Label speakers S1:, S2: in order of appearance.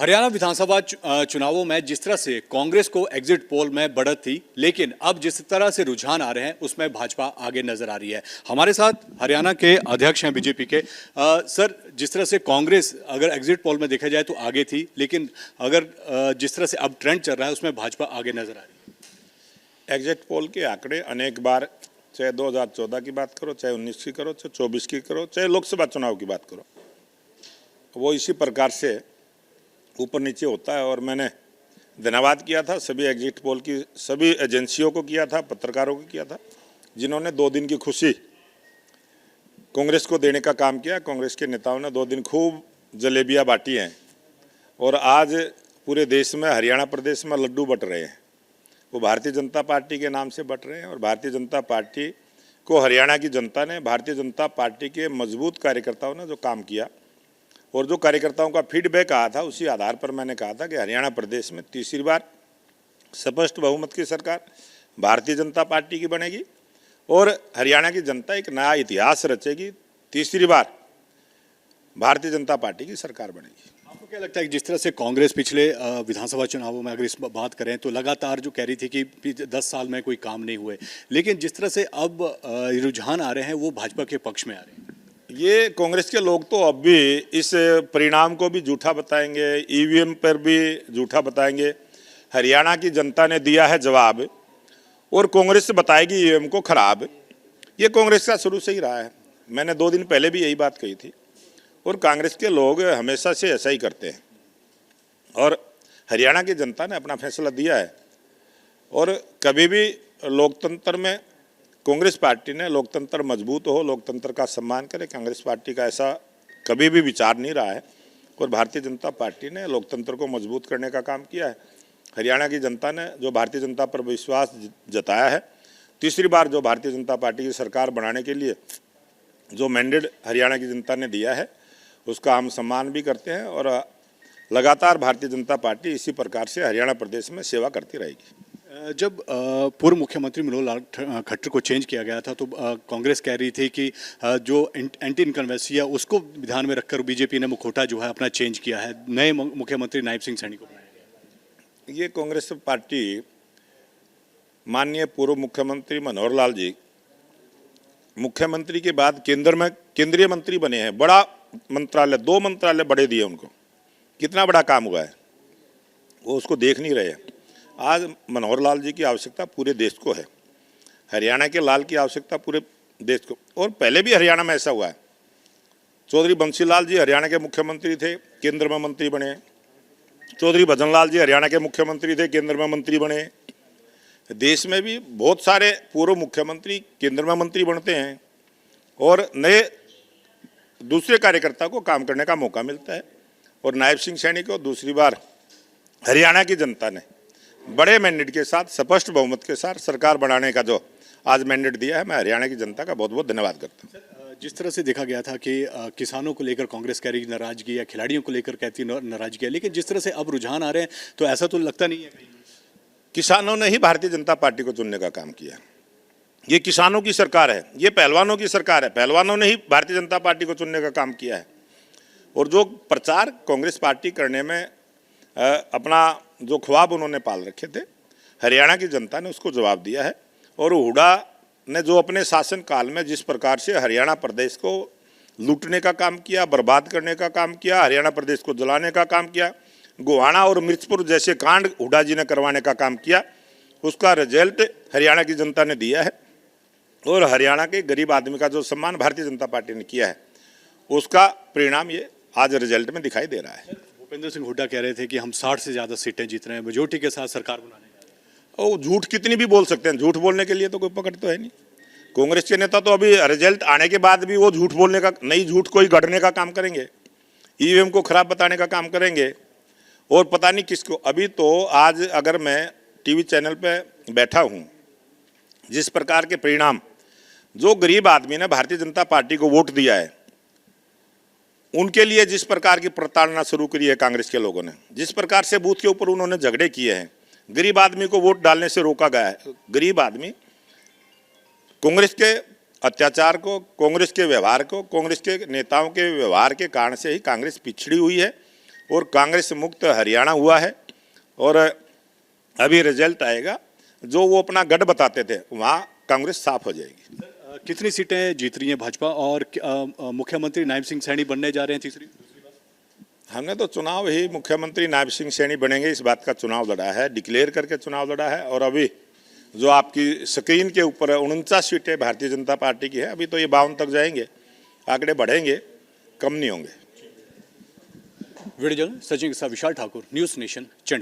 S1: हरियाणा विधानसभा चुनावों में जिस तरह से कांग्रेस को एग्जिट पोल में बढ़त थी, लेकिन अब जिस तरह से रुझान आ रहे हैं उसमें भाजपा आगे नजर आ रही है। हमारे साथ हरियाणा के अध्यक्ष हैं बीजेपी के। सर, जिस तरह से कांग्रेस अगर एग्जिट पोल में देखा जाए तो आगे थी, लेकिन अगर जिस तरह से अब ट्रेंड चल रहा है उसमें भाजपा आगे नजर आ रही है।
S2: एग्जिट पोल के आंकड़े अनेक बार, चाहे 2014 की बात करो, चाहे 19 की करो, चाहे 24 की करो, चाहे लोकसभा चुनाव की बात करो, वो इसी प्रकार से ऊपर नीचे होता है। और मैंने धन्यवाद किया था सभी एग्जिट पोल की, सभी एजेंसियों को किया था, पत्रकारों को किया था, जिन्होंने 2 दिन की खुशी कांग्रेस को देने का काम किया। कांग्रेस के नेताओं ने 2 दिन खूब जलेबियाँ बांटी हैं और आज पूरे देश में, हरियाणा प्रदेश में लड्डू बट रहे हैं। वो भारतीय जनता पार्टी के नाम से बट रहे हैं और भारतीय जनता पार्टी को हरियाणा की जनता ने, भारतीय जनता पार्टी के मजबूत कार्यकर्ताओं ने जो काम किया और जो कार्यकर्ताओं का फीडबैक आया था, उसी आधार पर मैंने कहा था कि हरियाणा प्रदेश में तीसरी बार स्पष्ट बहुमत की सरकार भारतीय जनता पार्टी की बनेगी और हरियाणा की जनता एक नया इतिहास रचेगी। तीसरी बार भारतीय जनता पार्टी की सरकार बनेगी।
S1: आपको क्या लगता है कि जिस तरह से कांग्रेस पिछले विधानसभा चुनावों में अगर इस बात करें तो लगातार जो कह रही थी कि 10 साल में कोई काम नहीं हुए, लेकिन जिस तरह से अब रुझान आ रहे हैं वो भाजपा के पक्ष में आ रहे हैं।
S2: ये कांग्रेस के लोग तो अब भी इस परिणाम को भी झूठा बताएंगे, ईवीएम पर भी झूठा बताएंगे। हरियाणा की जनता ने दिया है जवाब और कांग्रेस बताएगी ईवीएम को खराब। ये कांग्रेस का शुरू से ही रहा है। मैंने 2 दिन पहले भी यही बात कही थी और कांग्रेस के लोग हमेशा से ऐसा ही करते हैं और हरियाणा की जनता ने अपना फैसला दिया है। और कभी भी लोकतंत्र में कांग्रेस पार्टी ने, लोकतंत्र मजबूत हो, लोकतंत्र का सम्मान करे, कांग्रेस पार्टी का ऐसा कभी भी विचार नहीं रहा है और भारतीय जनता पार्टी ने लोकतंत्र को मजबूत करने का काम किया है। हरियाणा की जनता ने जो भारतीय जनता पर विश्वास जताया है, तीसरी बार जो भारतीय जनता पार्टी की सरकार बनाने के लिए जो मैंडेट हरियाणा की जनता ने दिया है, उसका हम सम्मान भी करते हैं और लगातार भारतीय जनता पार्टी इसी प्रकार से हरियाणा प्रदेश में सेवा करती रहेगी।
S1: जब पूर्व मुख्यमंत्री मनोहर लाल खट्टर को चेंज किया गया था तो कांग्रेस कह रही थी कि जो एंटी इनकम्बेंसी है उसको ध्यान में रखकर बीजेपी ने मुखौटा जो है अपना चेंज किया है, नए मुख्यमंत्री नायब सिंह सैनी को बनाया गया।
S2: ये कांग्रेस पार्टी, माननीय पूर्व मुख्यमंत्री मनोहर लाल जी मुख्यमंत्री के बाद केंद्र में केंद्रीय मंत्री बने हैं। बड़ा मंत्रालय, 2 मंत्रालय बड़े दिए उनको। कितना बड़ा काम हुआ है वो उसको देख नहीं रहे। आज मनोहर लाल जी की आवश्यकता पूरे देश को है, हरियाणा के लाल की आवश्यकता पूरे देश को। और पहले भी हरियाणा में ऐसा हुआ है। चौधरी बंसी लाल जी हरियाणा के मुख्यमंत्री थे, केंद्र में मंत्री बने। चौधरी भजन लाल जी हरियाणा के मुख्यमंत्री थे, केंद्र में मंत्री बने। देश में भी बहुत सारे पूर्व मुख्यमंत्री केंद्र में मंत्री बनते हैं और नए दूसरे कार्यकर्ता को काम करने का मौका मिलता है। और नायब सिंह सैनी को दूसरी बार हरियाणा की जनता ने बड़े मैंडेट के साथ, स्पष्ट बहुमत के साथ सरकार बनाने का जो आज मैंडेट दिया है, मैं हरियाणा की जनता का बहुत बहुत धन्यवाद करता हूँ।
S1: जिस तरह से देखा गया था कि किसानों को लेकर कांग्रेस कह रही नाराजगी है, खिलाड़ियों को लेकर कहती नाराजगी है, लेकिन जिस तरह से अब रुझान आ रहे हैं तो ऐसा तो लगता नहीं है।
S2: किसानों ने ही भारतीय जनता पार्टी को चुनने का काम किया। ये किसानों की सरकार है, ये पहलवानों की सरकार है। पहलवानों ने ही भारतीय जनता पार्टी को चुनने का काम किया है। और जो प्रचार कांग्रेस पार्टी करने में अपना जो ख्वाब उन्होंने पाल रखे थे, हरियाणा की जनता ने उसको जवाब दिया है। और हुड्डा ने जो अपने शासन काल में जिस प्रकार से हरियाणा प्रदेश को लूटने का काम किया, बर्बाद करने का काम किया, हरियाणा प्रदेश को जलाने का काम किया, गोहाना और मिर्चपुर जैसे कांड हुड्डा जी ने करवाने का काम किया, उसका रिजल्ट हरियाणा की जनता ने दिया है। और हरियाणा के गरीब आदमी का जो सम्मान भारतीय जनता पार्टी ने किया है, उसका परिणाम ये आज रिजल्ट में दिखाई दे रहा है।
S1: भूपेंद्र सिंह हुड्डा कह रहे थे कि हम 60 से ज़्यादा सीटें जीत रहे हैं, मेजोरिटी के साथ सरकार बनाने का।
S2: और झूठ कितनी भी बोल सकते हैं, झूठ बोलने के लिए तो कोई पकड़ तो है नहीं। कांग्रेस के नेता तो अभी रिजल्ट आने के बाद भी वो झूठ बोलने का, नई झूठ कोई गढ़ने का काम करेंगे, ईवीएम को खराब बताने का काम करेंगे और पता नहीं किसको। अभी तो आज अगर मैं टीवी चैनल पे बैठा हूँ, जिस प्रकार के परिणाम, जो गरीब आदमी ने भारतीय जनता पार्टी को वोट दिया है, उनके लिए जिस प्रकार की प्रताड़ना शुरू करी है कांग्रेस के लोगों ने, जिस प्रकार से बूथ के ऊपर उन्होंने झगड़े किए हैं, गरीब आदमी को वोट डालने से रोका गया है। गरीब आदमी कांग्रेस के अत्याचार को, कांग्रेस के व्यवहार को, कांग्रेस के नेताओं के व्यवहार के कारण से ही कांग्रेस पिछड़ी हुई है और कांग्रेस मुक्त हरियाणा हुआ है। और अभी रिजल्ट आएगा, जो वो अपना गढ़ बताते थे वहाँ कांग्रेस साफ हो जाएगी।
S1: कितनी सीटें जीत रही हैं भाजपा और मुख्यमंत्री नायब सिंह सैनी बनने जा रहे हैं तीसरी?
S2: हमने तो चुनाव ही मुख्यमंत्री नायब सिंह सैनी बनेंगे इस बात का चुनाव लड़ा है, डिक्लेयर करके चुनाव लड़ा है। और अभी जो आपकी स्क्रीन के ऊपर 49 सीटें भारतीय जनता पार्टी की है, अभी तो ये 52 तक जाएंगे, आंकड़े बढ़ेंगे, कम नहीं होंगे।
S1: वीडियो जर्नलिस्ट सचिन के साथ विशाल ठाकुर, न्यूज़ नेशन, चंडीगढ़।